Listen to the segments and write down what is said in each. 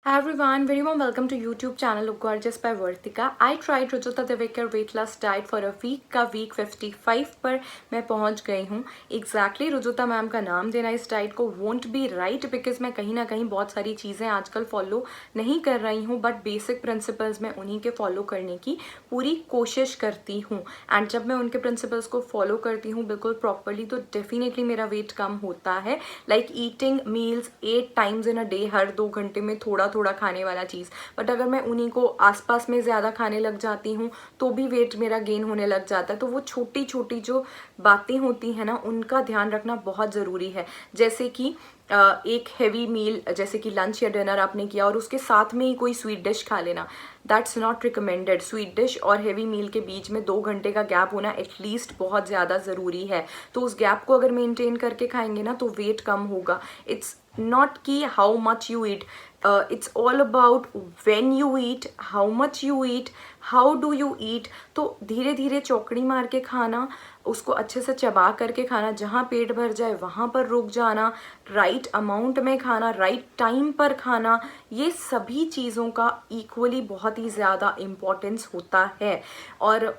Hi everyone, very warm welcome to YouTube channel Look Gorgeous by Vartika. I tried Rujuta Divekar weight loss diet for a week का week 55 पर मैं पहुंच गई हूँ. Exactly Rujuta ma'am का नाम देना इस डाइट को won't be right because मैं कहीं ना कहीं बहुत सारी चीज़ें आजकल फॉलो नहीं कर रही हूँ, बट बेसिक प्रिंसिपल्स मैं उन्हीं के फॉलो करने की पूरी कोशिश करती हूँ. एंड जब मैं उनके प्रिंसिपल्स को फॉलो करती हूँ बिल्कुल प्रॉपरली तो डेफिनेटली मेरा वेट कम होता है. Like eating meals 8 times in a day, हर 2 घंटे में थोड़ा थोड़ा खाने वाला चीज़. बट अगर मैं उन्हीं को आसपास में ज़्यादा खाने लग जाती हूँ तो भी वेट मेरा गेन होने लग जाता है. तो वो छोटी छोटी जो बातें होती हैं ना, उनका ध्यान रखना बहुत ज़रूरी है. जैसे कि एक हैवी मील जैसे कि लंच या डिनर आपने किया और उसके साथ में ही कोई स्वीट डिश खा लेना, that's not recommended. Sweet dish और हैवी मील के बीच में 2 घंटे का गैप होना एटलीस्ट बहुत ज़्यादा ज़रूरी है. तो उस गैप को अगर मेंटेन करके खाएंगे ना तो वेट कम होगा. इट्स नॉट कि how much you eat, it's all about when you eat, how much you eat, how do you eat. तो धीरे धीरे चौकड़ी मार के खाना, उसको अच्छे से चबा करके खाना, जहाँ पेट भर जाए वहाँ पर रुक जाना, राइट अमाउंट में खाना, राइट टाइम पर खाना, ये सभी चीज़ों का इक्वली बहुत ही ज़्यादा इम्पोर्टेंस होता है. और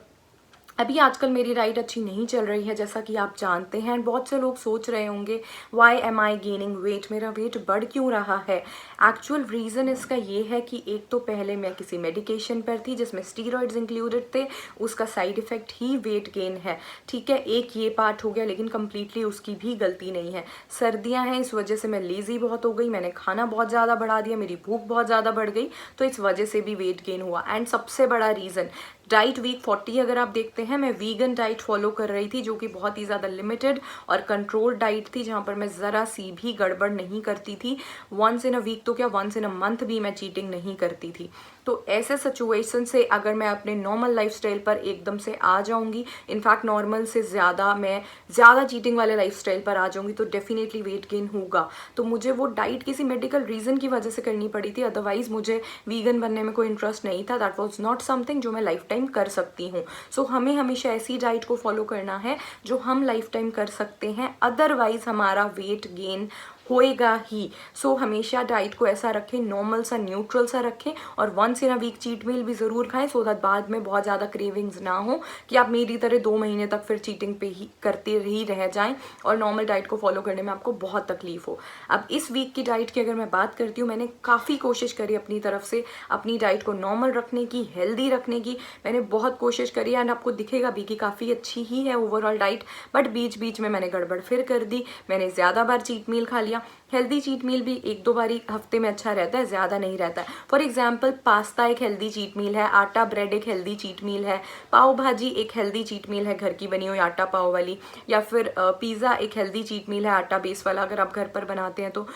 अभी आजकल मेरी डाइट अच्छी नहीं चल रही है जैसा कि आप जानते हैं. एंड बहुत से लोग सोच रहे होंगे वाई एम आई गेनिंग वेट, मेरा वेट बढ़ क्यों रहा है. एक्चुअल रीज़न इसका ये है कि एक तो पहले मैं किसी मेडिकेशन पर थी जिसमें स्टीरॉइड्स इंक्लूडेड थे, उसका साइड इफ़ेक्ट ही वेट गेन है. ठीक है, एक ये पार्ट हो गया, लेकिन कम्प्लीटली उसकी भी गलती नहीं है. सर्दियाँ हैं, इस वजह से मैं लेज़ी बहुत हो गई, मैंने खाना बहुत ज़्यादा बढ़ा दिया, मेरी भूख बहुत ज़्यादा बढ़ गई, तो इस वजह से भी वेट गेन हुआ. एंड सबसे बड़ा रीज़न डाइट वीक 40 अगर आप देखते हैं, मैं वीगन डाइट फॉलो कर रही थी जो कि बहुत ही ज़्यादा लिमिटेड और कंट्रोल्ड डाइट थी, जहाँ पर मैं ज़रा सी भी गड़बड़ नहीं करती थी. वंस इन अ वीक तो क्या, वंस इन अ मंथ भी मैं चीटिंग नहीं करती थी. तो ऐसे सिचुएशन से अगर मैं अपने नॉर्मल लाइफस्टाइल पर एकदम से आ जाऊंगी, इनफैक्ट नॉर्मल से ज़्यादा मैं ज़्यादा चीटिंग वाले लाइफस्टाइल पर आ जाऊंगी, तो डेफिनेटली वेट गेन होगा. तो मुझे वो डाइट किसी मेडिकल रीज़न की वजह से करनी पड़ी थी, अदरवाइज मुझे वीगन बनने में कोई इंटरेस्ट नहीं था. दैट वॉज नॉट समथिंग जो मैं लाइफ टाइम कर सकती हूँ. सो हमें हमेशा ऐसी डाइट को फॉलो करना है जो हम लाइफ टाइम कर सकते हैं, अदरवाइज हमारा वेट गेन होएगा ही. सो हमेशा डाइट को ऐसा रखें, नॉर्मल सा, न्यूट्रल सा रखें, और once in a week cheat meal भी ज़रूर खाएं, सो दैट बाद में बहुत ज़्यादा क्रेविंग्स ना हो कि आप मेरी तरह 2 महीने तक फिर चीटिंग पे ही करते ही रह जाएं और नॉर्मल डाइट को फॉलो करने में आपको बहुत तकलीफ हो. अब इस वीक की डाइट की अगर मैं बात करती हूँ, मैंने काफ़ी कोशिश करी अपनी तरफ से अपनी डाइट को नॉर्मल रखने की, हेल्दी रखने की. मैंने बहुत कोशिश करी एंड आपको दिखेगा भी कि काफ़ी अच्छी ही है ओवरऑल डाइट. बट बीच बीच में मैंने गड़बड़ फिर कर दी, मैंने ज़्यादा बार चीट मील खा लिया. हेल्दी चीट मील भी 1-2 बारी हफ्ते में अच्छा रहता है, ज़्यादा नहीं रहता है. फॉर एग्जाम्पल पास्ता एक हेल्दी चीट मील है, आटा ब्रेड एक हेल्दी चीट मील है, पाव भाजी एक हेल्दी चीट मील है घर की बनी हुई आटा पाव वाली, या फिर पिज़्ज़ा एक हेल्दी चीट मील है आटा बेस वाला अगर आप घर पर बनाते हैं तो,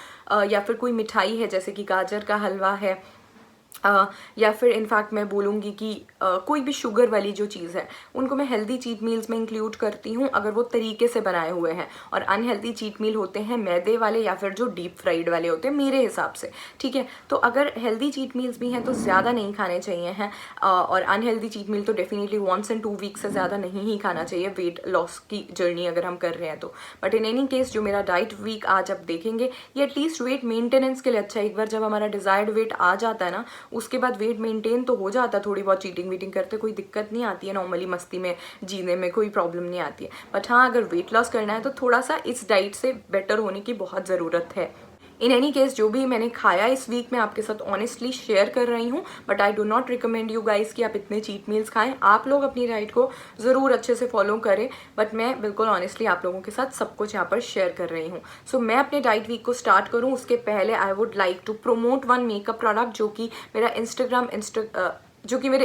या फिर कोई मिठाई है जैसे कि गाजर का हलवा है, या फिर इनफैक्ट मैं बोलूँगी कि कोई भी शुगर वाली जो चीज़ है उनको मैं हेल्दी चीट मील्स में इंक्लूड करती हूँ अगर वो तरीके से बनाए हुए हैं. और अनहेल्दी चीट मील होते हैं मैदे वाले या फिर जो डीप फ्राइड वाले होते हैं मेरे हिसाब से. ठीक है, तो अगर हेल्दी चीट मील्स भी हैं तो ज़्यादा नहीं खाने चाहिए हैं, और अनहेल्दी चीट मील तो डेफिनेटली 1 से 2 वीक से ज़्यादा नहीं ही खाना चाहिए वेट लॉस की जर्नी अगर हम कर रहे हैं तो. बट इन एनी केस जो मेरा डाइट वीक आज आप देखेंगे ये एटलीस्ट वेट मेंटेनेंस के लिए अच्छा है. एक बार जब हमारा डिज़ायर्ड वेट आ जाता है ना, उसके बाद वेट मेंटेन तो हो जाता है. थोड़ी बहुत चीटिंग वीटिंग करते कोई दिक्कत नहीं आती है, नॉर्मली मस्ती में जीने में कोई प्रॉब्लम नहीं आती है. बट हाँ, अगर वेट लॉस करना है तो थोड़ा सा इस डाइट से बेटर होने की बहुत ज़रूरत है. इन एनी केस जो भी मैंने खाया इस वीक में आपके साथ ऑनेस्टली शेयर कर रही हूँ, but I do not recommend you guys कि आप इतने चीट मील्स खाएं. आप लोग अपनी डाइट को ज़रूर अच्छे से फॉलो करें, बट मैं बिल्कुल ऑनेस्टली आप लोगों के साथ सब कुछ यहाँ पर शेयर कर रही हूँ. सो मैं अपने डाइट वीक को स्टार्ट करूँ उसके पहले I would like to promote one makeup product जो कि मेरे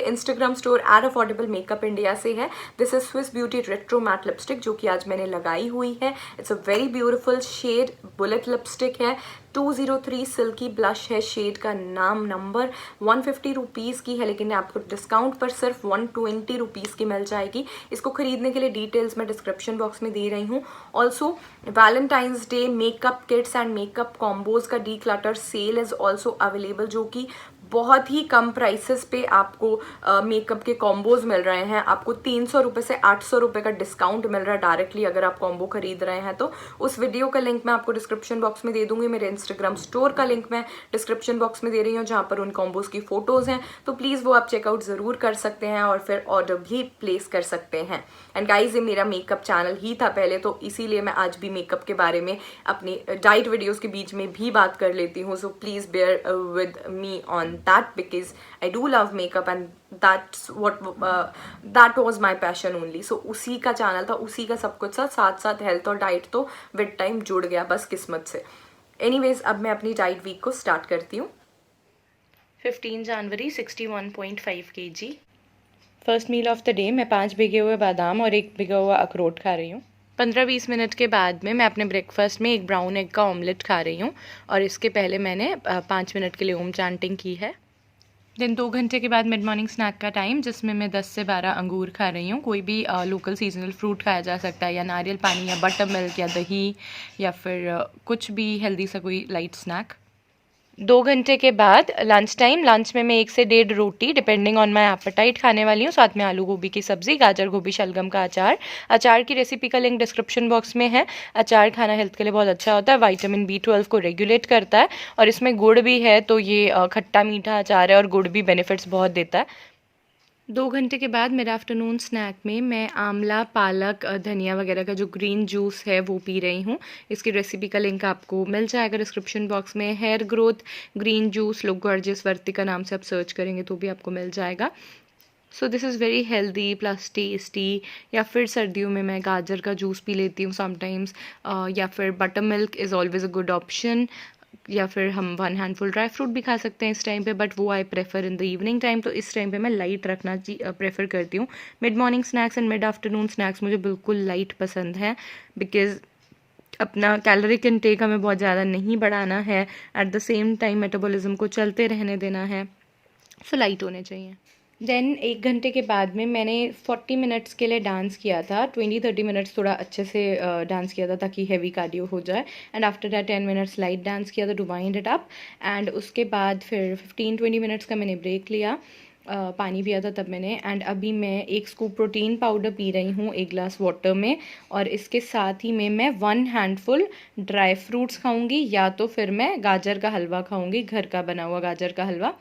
Instagram store at affordable makeup India से है. This is Swiss beauty retro matte lipstick जो कि आज मैंने लगाई हुई है. It's a very beautiful shade, bullet lipstick है, 203 सिल्की ब्लश है, शेड का नाम नंबर. 150 रुपीज़ की है, लेकिन आपको डिस्काउंट पर सिर्फ 120 रुपीज़ की मिल जाएगी. इसको खरीदने के लिए डिटेल्स मैं डिस्क्रिप्शन बॉक्स में दे रही हूँ. Also Valentine's day makeup kits and makeup combos का declutter sale is also available, जो कि बहुत ही कम प्राइसेस पे आपको मेकअप के कॉम्बोज मिल रहे हैं। आपको 300 रुपये से 800 रुपये का डिस्काउंट मिल रहा है डायरेक्टली अगर आप कॉम्बो खरीद रहे हैं तो। उस वीडियो का लिंक मैं आपको डिस्क्रिप्शन बॉक्स में दे दूंगी। मेरे इंस्टाग्राम स्टोर का लिंक मैं डिस्क्रिप्शन बॉक्स में दे रही हूँ जहाँ पर उन कॉम्बोज की फोटोज़ हैं, तो प्लीज़ वो आप चेकआउट ज़रूर कर सकते हैं और फिर ऑर्डर भी प्लेस कर सकते हैं। एंड गाइज ये मेरा मेकअप चैनल ही था पहले, तो इसीलिए मैं आज भी मेकअप के बारे में अपनी डाइट वीडियोज़ के बीच में भी बात कर लेती हूँ। So please bear with me on that because I do love makeup and that was my passion only. So उसी का चैनल था, उसी का सब कुछ था, साथ साथ हेल्थ और डाइट तो विद टाइम जुड़ गया बस किस्मत से। एनीवेज अब मैं अपनी डाइट वीक को स्टार्ट करती हूँ। 15 जनवरी 61.5 kg। First meal of the day मैं 5 भिगे हुए बादाम और 1 भिगा हुआ अखरोट खा रही हूँ। 15-20 मिनट के बाद में मैं अपने ब्रेकफास्ट में एक ब्राउन एग का ऑमलेट खा रही हूँ और इसके पहले मैंने 5 मिनट के लिए ओम चैंटिंग की है। देन 2 घंटे के बाद मिड मॉर्निंग स्नैक का टाइम, जिसमें मैं 10 से 12 अंगूर खा रही हूँ। कोई भी लोकल सीजनल फ्रूट खाया जा सकता है, या नारियल पानी, या बटर मिल्क, या दही, या फिर कुछ भी हेल्दी सा कोई लाइट स्नैक। 2 घंटे के बाद लंच टाइम। लंच में मैं 1 से 1.5 रोटी डिपेंडिंग ऑन माई एपेटाइट खाने वाली हूँ। साथ में आलू गोभी की सब्जी, गाजर गोभी शलगम का अचार। अचार की रेसिपी का लिंक डिस्क्रिप्शन बॉक्स में है। अचार खाना हेल्थ के लिए बहुत अच्छा होता है, विटामिन B12 को रेगुलेट करता है और इसमें गुड़ भी है, तो ये खट्टा मीठा अचार है और गुड़ भी बेनिफिट्स बहुत देता है। 2 घंटे के बाद मेरा आफ्टरनून स्नैक में मैं आंवला, पालक, धनिया वगैरह का जो ग्रीन जूस है वो पी रही हूँ। इसकी रेसिपी का लिंक आपको मिल जाएगा डिस्क्रिप्शन बॉक्स में। Hair growth green juice look gorgeous Vartika नाम से आप सर्च करेंगे तो भी आपको मिल जाएगा। So this is very healthy plus tasty. या फिर सर्दियों में मैं गाजर का जूस पी लेती हूँ समटाइम्स, या फिर butter milk is always a good option, या फिर हम 1 हैंडफुल ड्राई फ्रूट भी खा सकते हैं इस टाइम पे, बट वो I prefer in the evening time. तो इस टाइम पे मैं लाइट रखना प्रेफर करती हूँ। Mid morning snacks and mid afternoon snacks मुझे बिल्कुल लाइट पसंद है, बिकॉज अपना कैलोरिक इनटेक हमें बहुत ज़्यादा नहीं बढ़ाना है, at the same time metabolism को चलते रहने देना है, सो लाइट होने चाहिए। देन 1 घंटे के बाद में मैंने 40 मिनट्स के लिए डांस किया था। 20-30 मिनट्स थोड़ा अच्छे से डांस किया था ताकि हैवी कार्डियो हो जाए, and after that 10 minutes light dance किया था to wind it up. And उसके बाद फिर 15-20 मिनट्स का मैंने ब्रेक लिया, पानी पिया था तब मैंने। एंड अभी मैं 1 स्कूप प्रोटीन पाउडर पी रही हूँ 1 ग्लास वाटर में, और इसके साथ ही में मैं 1 हैंडफुल ड्राई फ्रूट्स खाऊँगी, या तो फिर मैं गाजर का हलवा खाऊँगी, घर का बना हुआ गाजर का हलवा।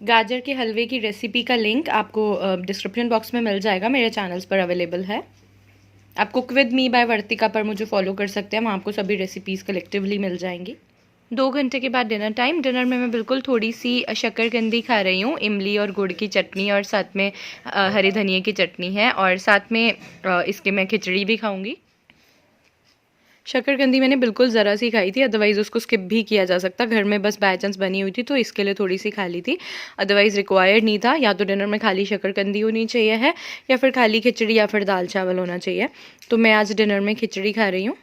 गाजर के हलवे की रेसिपी का लिंक आपको डिस्क्रिप्शन बॉक्स में मिल जाएगा, मेरे चैनल्स पर अवेलेबल है। आप कुक विद मी बाय वर्तिका पर मुझे फॉलो कर सकते हैं, वहाँ आपको सभी रेसिपीज़ कलेक्टिवली मिल जाएंगी। 2 घंटे के बाद डिनर टाइम। डिनर में मैं बिल्कुल थोड़ी सी शक्करकंदी खा रही हूँ, इमली और गुड़ की चटनी, और साथ में हरे धनिए की चटनी है, और साथ में इसके मैं खिचड़ी भी खाऊँगी। शक्करकंदी मैंने बिल्कुल ज़रा सी खाई थी, अदरवाइज़ उसको स्किप भी किया जा सकता। घर में बस बाय चांस बनी हुई थी तो इसके लिए थोड़ी सी खा ली थी, अदरवाइज़ रिक्वायर्ड नहीं था। या तो डिनर में खाली शक्करकंदी होनी चाहिए है, या फिर खाली खिचड़ी या फिर दाल चावल होना चाहिए। तो मैं आज डिनर में खिचड़ी खा रही हूँ।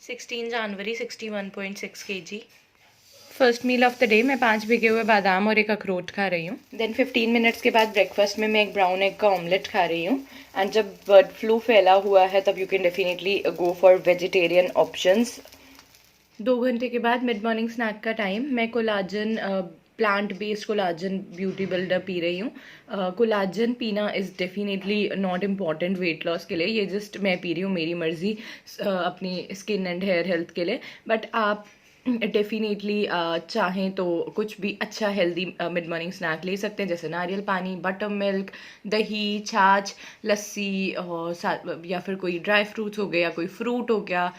16 जनवरी 61.6 kg। First meal of the day मैं 5 भिगे हुए बादाम और 1 अखरोट खा रही हूँ। देन 15 मिनट्स के बाद ब्रेकफास्ट में मैं एक ब्राउन एग का ऑमलेट खा रही हूँ। एंड जब बर्ड फ्लू फैला हुआ है तब you can definitely go for vegetarian options. 2 घंटे के बाद मिड मॉर्निंग स्नैक का टाइम। मैं collagen plant based collagen beauty builder P रही हूँ। कोलाजन पीना is definitely not important weight loss के लिए, ये जस्ट मैं पी रही हूँ मेरी मर्जी अपनी स्किन एंड हेयर हेल्थ के लिए। बट आप डेफिनेटली चाहें तो कुछ भी अच्छा हेल्दी मिड मॉर्निंग स्नैक ले सकते हैं, जैसे नारियल पानी, बटर मिल्क, दही, छाछ, लस्सी, और या फिर कोई ड्राई फ्रूट्स हो गए, या कोई फ्रूट हो गया,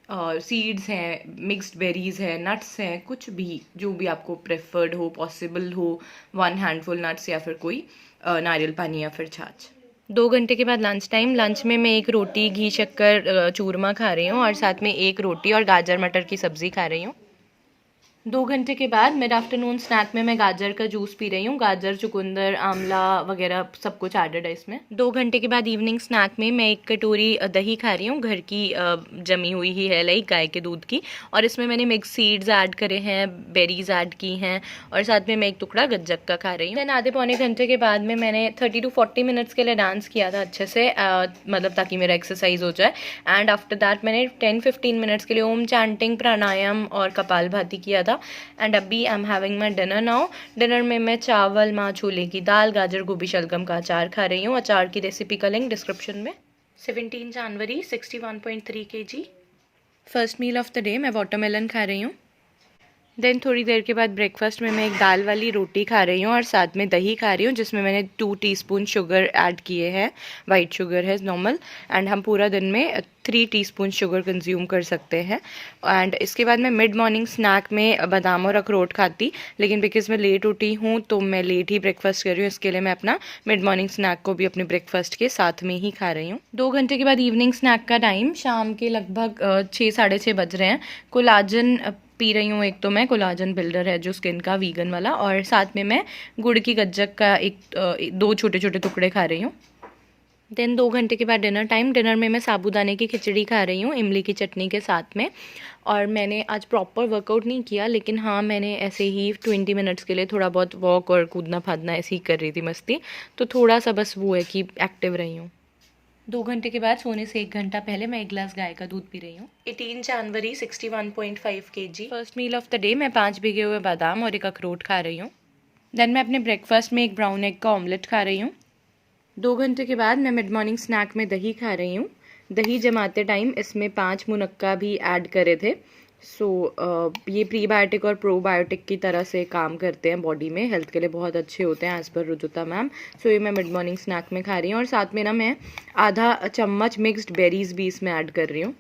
सीड्स हैं, मिक्स्ड बेरीज हैं, नट्स हैं, कुछ भी जो भी आपको प्रेफर्ड हो, पॉसिबल हो। 1 हैंडफुल नट्स, या फिर कोई नारियल पानी, या फिर छाछ। 2 घंटे के बाद लंच टाइम। लंच में मैं 1 रोटी घी शक्कर चूरमा खा रही हूँ, और साथ में 1 रोटी और गाजर मटर की सब्ज़ी खा रही हूँ। 2 घंटे के बाद मिड आफ्टरनून स्नैक में मैं गाजर का जूस पी रही हूँ। गाजर, चुकंदर, आंवला वगैरह सब कुछ एडेड है इसमें। 2 घंटे के बाद इवनिंग स्नैक में मैं 1 कटोरी दही खा रही हूँ, घर की जमी हुई ही है, लाइक गाय के दूध की, और इसमें मैंने मिक्स सीड्स ऐड करे हैं, बेरीज ऐड की हैं, और साथ में मैं 1 टुकड़ा गज्जक का खा रही हूँ। देन आधे पौने घंटे के बाद में मैंने 30 to 40 मिनट्स के लिए डांस किया था अच्छे से, मतलब ताकि मेरा एक्सरसाइज हो जाए। एंड आफ्टर दैट मैंने 10-15 मिनट्स के लिए ओम चैंटिंग, प्राणायाम और कपालभाति किया था। था। एंड अभी आई am having my dinner now. Dinner में मैं चावल, माँ छोले की दाल, गाजर गोभी शलगम का अचार खा रही हूँ। अचार की रेसिपी का लिंक डिस्क्रिप्शन में। 17 जनवरी 61.3 kg। First meal of the day मैं वाटरमेलन खा रही हूँ। देन थोड़ी देर के बाद ब्रेकफास्ट में मैं एक दाल वाली रोटी खा रही हूँ और साथ में दही खा रही हूँ, जिसमें मैंने 2 टीस्पून शुगर ऐड किए हैं। वाइट शुगर है नॉर्मल। एंड हम पूरा दिन में 3 टीस्पून शुगर कंज्यूम कर सकते हैं। एंड इसके बाद मैं मिड मॉर्निंग स्नैक में बादाम और अखरोट खाती, लेकिन बिकॉज मैं लेट उठी हूँ तो मैं लेट ही ब्रेकफास्ट कर रही हूँ। इसके लिए मैं अपना मिड मॉर्निंग स्नैक को भी अपने ब्रेकफास्ट के साथ में ही खा रही हूँ। 2 घंटे के बाद इवनिंग स्नैक का टाइम, शाम के लगभग 6 साढ़े 6 बज रहे हैं। कोलाजन पी रही हूँ। एक तो मैं कोलाजन बिल्डर है जो स्किन का, वीगन वाला, और साथ में मैं गुड़ की गज्जक का 2 छोटे छोटे टुकड़े खा रही हूँ। देन 2 घंटे के बाद डिनर टाइम। डिनर में मैं साबूदाने की खिचड़ी खा रही हूँ इमली की चटनी के साथ में। और मैंने आज प्रॉपर वर्कआउट नहीं किया, लेकिन हाँ मैंने ऐसे ही 20 मिनट्स के लिए थोड़ा बहुत वॉक और कूदना फादना ऐसे ही कर रही थी, मस्ती। तो थोड़ा सा बस वो है कि एक्टिव रही हूँ। 2 घंटे के बाद सोने से 1 घंटा पहले मैं 1 गिलास गाय का दूध पी रही हूँ। 18 जनवरी 61.5 kg। First meal of the day मैं 5 भिगे हुए बादाम और एक अखरोट खा रही हूँ। देन मैं अपने ब्रेकफास्ट में एक ब्राउन एग का ऑमलेट खा रही हूँ। 2 घंटे के बाद मैं मिड मॉर्निंग स्नैक में दही खा रही हूँ। दही जमाते टाइम इसमें 5 मुनक्का भी ऐड करे थे। ये प्रीबायोटिक और प्रोबायोटिक की तरह से काम करते हैं बॉडी में, हेल्थ के लिए बहुत अच्छे होते हैं एज़ पर रुजुता मैम। ये मैं मिड मॉर्निंग स्नैक में खा रही हूँ और साथ में ना मैं आधा चम्मच मिक्स्ड बेरीज भी इसमें ऐड कर रही हूँ।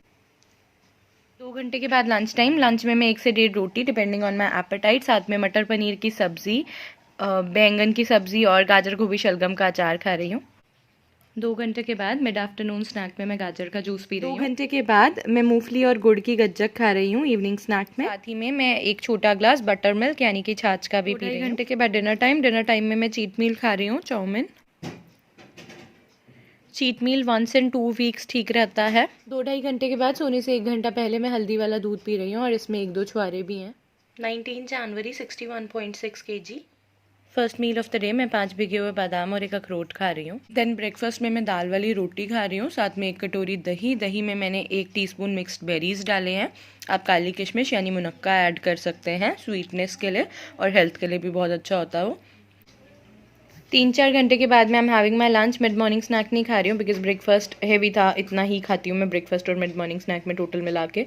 2 घंटे के बाद लंच टाइम। लंच में मैं 1 से 1.5 रोटी डिपेंडिंग ऑन माई एपेटाइट, साथ में मटर पनीर की सब्ज़ी, बैंगन की सब्ज़ी और गाजर गोभी शलगम का अचार खा रही हूँ। 2 घंटे के बाद मिड आफ्टरनून स्नैक में मैं गाजर का जूस पी रही हूँ। 2 घंटे के बाद मैं मूंगफली और गुड़ की गज्जक खा रही हूँ इवनिंग स्नैक में। साथ ही में मैं एक छोटा ग्लास बटर मिल्क यानी कि छाछ का भी पी रही हूँ। 2 घंटे के बाद डिनर टाइम। डिनर टाइम में मैं चीट मील खा रही हूँ, chow mein. Cheat meal 1 in 2 weeks ठीक रहता है। 2-2.5 घंटे के बाद सोने से 1 घंटा पहले मैं हल्दी वाला दूध पी रही हूँ और इसमें 1-2 छुआरे भी हैं। 19 जनवरी 61.6 kg। First meal of the day मैं 5 भिगे हुए बादाम और एक अखरोट खा रही हूँ। देन ब्रेकफास्ट में मैं दाल वाली रोटी खा रही हूँ, साथ में 1 कटोरी दही। दही में मैंने 1 टीस्पून मिक्स्ड बेरीज डाले हैं। आप काली किशमिश यानी मुनक्का ऐड कर सकते हैं स्वीटनेस के लिए, और हेल्थ के लिए भी बहुत अच्छा होता है वो। 3-4 घंटे के बाद मैं am having my lunch. Mid morning snack नहीं खा रही हूँ बिकॉज ब्रेकफास्ट हैवी था, इतना ही खाती हूँ मैं ब्रेकफास्ट और मिड मॉर्निंग स्नैक में टोटल मिला के।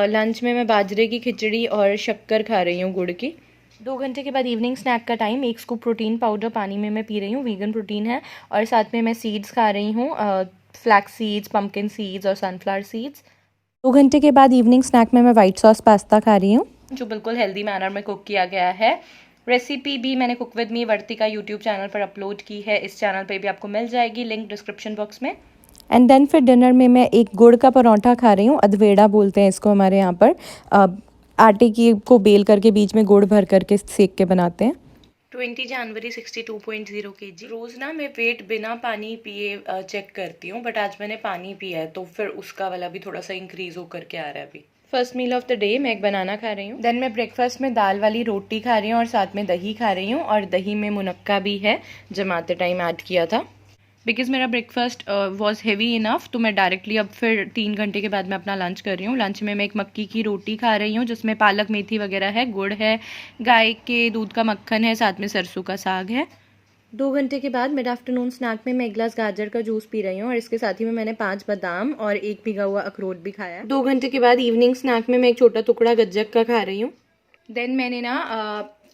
लंच में मैं बाजरे की खिचड़ी और शक्कर खा रही हूँ गुड़ की। 2 घंटे के बाद इवनिंग स्नैक का टाइम। 1 स्कूप प्रोटीन पाउडर पानी में मैं पी रही हूँ, वीगन प्रोटीन है, और साथ में मैं सीड्स खा रही हूँ, फ्लैक्स सीड्स, पम्पकिन सीड्स और सनफ्लावर सीड्स। 2 घंटे के बाद इवनिंग स्नैक में मैं वाइट सॉस पास्ता खा रही हूँ, जो बिल्कुल हेल्दी मैनर में कुक किया गया है। रेसिपी भी मैंने cook with me Vartika YouTube channel पर अपलोड की है, इस चैनल पे भी आपको मिल जाएगी, लिंक डिस्क्रिप्शन बॉक्स में। एंड देन फिर डिनर में मैं एक गुड़ का परोठा खा रही हूँ, अधवेड़ा बोलते हैं इसको हमारे यहाँ पर। आटे की को बेल करके बीच में गुड़ भर करके सेक के बनाते हैं। 20 जनवरी 62.0 kg। रोज़ ना मैं वेट बिना पानी पिए चेक करती हूँ, बट आज मैंने पानी पिया है तो फिर उसका वाला भी थोड़ा सा इंक्रीज होकर के आ रहा है अभी। First meal of the day मैं एक बनाना खा रही हूँ। देन मैं ब्रेकफास्ट में दाल वाली रोटी खा रही हूँ और साथ में दही खा रही हूँ, और दही में मुनक्का भी है, जमाते टाइम ऐड किया था। बिकॉज़ मेरा ब्रेकफास्ट वॉज हैवी इनफ, तो मैं डायरेक्टली अब फिर 3 घंटे के बाद मैं अपना लंच कर रही हूँ। लंच में मैं एक मक्की की रोटी खा रही हूँ जिसमें पालक मेथी वगैरह है, गुड़ है, गाय के दूध का मक्खन है, साथ में सरसों का साग है। 2 घंटे के बाद मिड आफ्टरनून स्नैक में मैं 1 गिलास गाजर का जूस पी रही हूँ, और इसके साथ ही में मैंने 5 बादाम और 1 भिगा हुआ अखरोट भी खाया। 2 घंटे के बाद इवनिंग स्नैक में मैं एक छोटा टुकड़ा गज्जक का खा रही हूँ। देन मैंने ना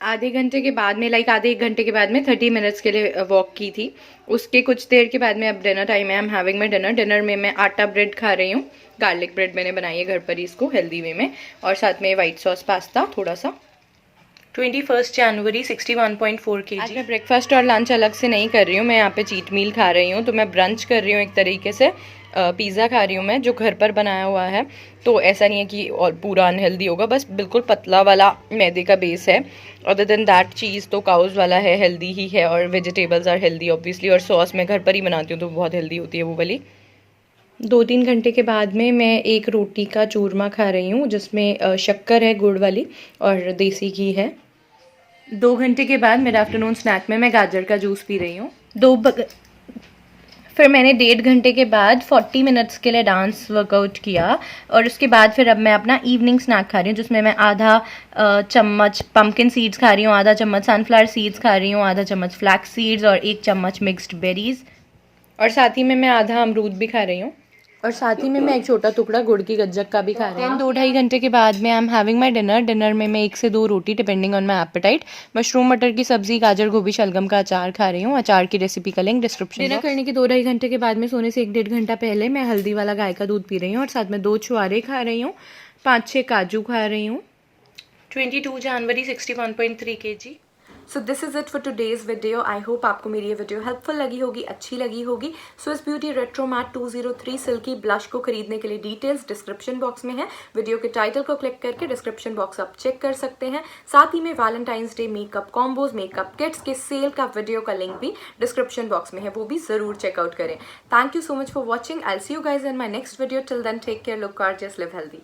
आधे घंटे के बाद में आधे 1 घंटे के बाद में 30 मिनट्स के लिए वॉक की थी। उसके कुछ देर के बाद में अब डिनर टाइम है, आई am having my dinner. Dinner में मैं आटा ब्रेड खा रही हूँ, गार्लिक ब्रेड मैंने बनाई है घर पर ही इसको हेल्दी वे में, और साथ में वाइट सॉस पास्ता थोड़ा सा। 21 जनवरी 61.4 kg। आज मैं ब्रेकफास्ट और लंच अलग से नहीं कर रही हूँ, मैं यहाँ पे चीट मील खा रही हूँ, तो मैं ब्रंच कर रही हूँ एक तरीके से। पिज़्ज़ा खा रही हूँ मैं जो घर पर बनाया हुआ है, तो ऐसा नहीं है कि और पूरा अनहेल्दी होगा, बस बिल्कुल पतला वाला मैदे का बेस है। अदर देन दैट चीज़ तो काउज वाला है, हेल्दी ही है, और वेजिटेबल्स आर हेल्दी ऑब्वियसली, और सॉस मैं घर पर ही बनाती हूँ तो बहुत हेल्दी होती है वो वाली। 2-3 घंटे के बाद में मैं एक रोटी का चूरमा खा रही हूँ जिसमें शक्कर है गुड़ वाली और देसी घी है। 2 घंटे के बाद मिड आफ्टरनून स्नैक में मैं गाजर का जूस पी रही हूँ। फिर मैंने 1.5 घंटे के बाद 40 मिनट्स के लिए डांस वर्कआउट किया और उसके बाद फिर अब मैं अपना इवनिंग स्नैक खा रही हूँ, जिसमें मैं आधा चम्मच पम्पकिन सीड्स खा रही हूँ, आधा चम्मच सनफ्लावर सीड्स खा रही हूँ, आधा चम्मच फ्लैक्स सीड्स और 1 चम्मच मिक्स्ड बेरीज, और साथ ही में मैं आधा अमरूद भी खा रही हूँ, और साथ ही में मैं एक छोटा टुकड़ा गुड़ की गज्जक का भी खा रही हूँ। 2-2.5 घंटे के बाद में I am having my dinner में मैं 1 से 2 रोटी depending on my appetite, mushroom मटर की सब्जी, गाजर गोभी शलगम का अचार खा रही हूँ। अचार की रेसिपी का लिंक डिस्क्रिप्शन। डिनर करने के 2-2.5 घंटे के बाद में सोने से 1-1.5 घंटा पहले मैं हल्दी वाला गाय का दूध पी रही हूँ और साथ में 2 छुआरे खा रही हूँ, 5-6 काजू खा रही हूँ। 22 जनवरी 61.3 kg। So this is it for today's video. I hope आपको मेरी ये वीडियो हेल्पफुल लगी होगी, अच्छी लगी होगी। Swiss beauty retro matte 203 silky blush को खरीदने के लिए डिटेल्स डिस्क्रिप्शन बॉक्स में है। वीडियो के टाइटल को क्लिक करके डिस्क्रिप्शन बॉक्स आप चेक कर सकते हैं। साथ ही में Valentine's day makeup combos, makeup kits के सेल का वीडियो का लिंक भी डिस्क्रिप्शन बॉक्स में है, वो भी ज़रूर चेकआउट करें। Thank you so much for watching. I will see you guys in my next video. Till then take care, look gorgeous, live healthy.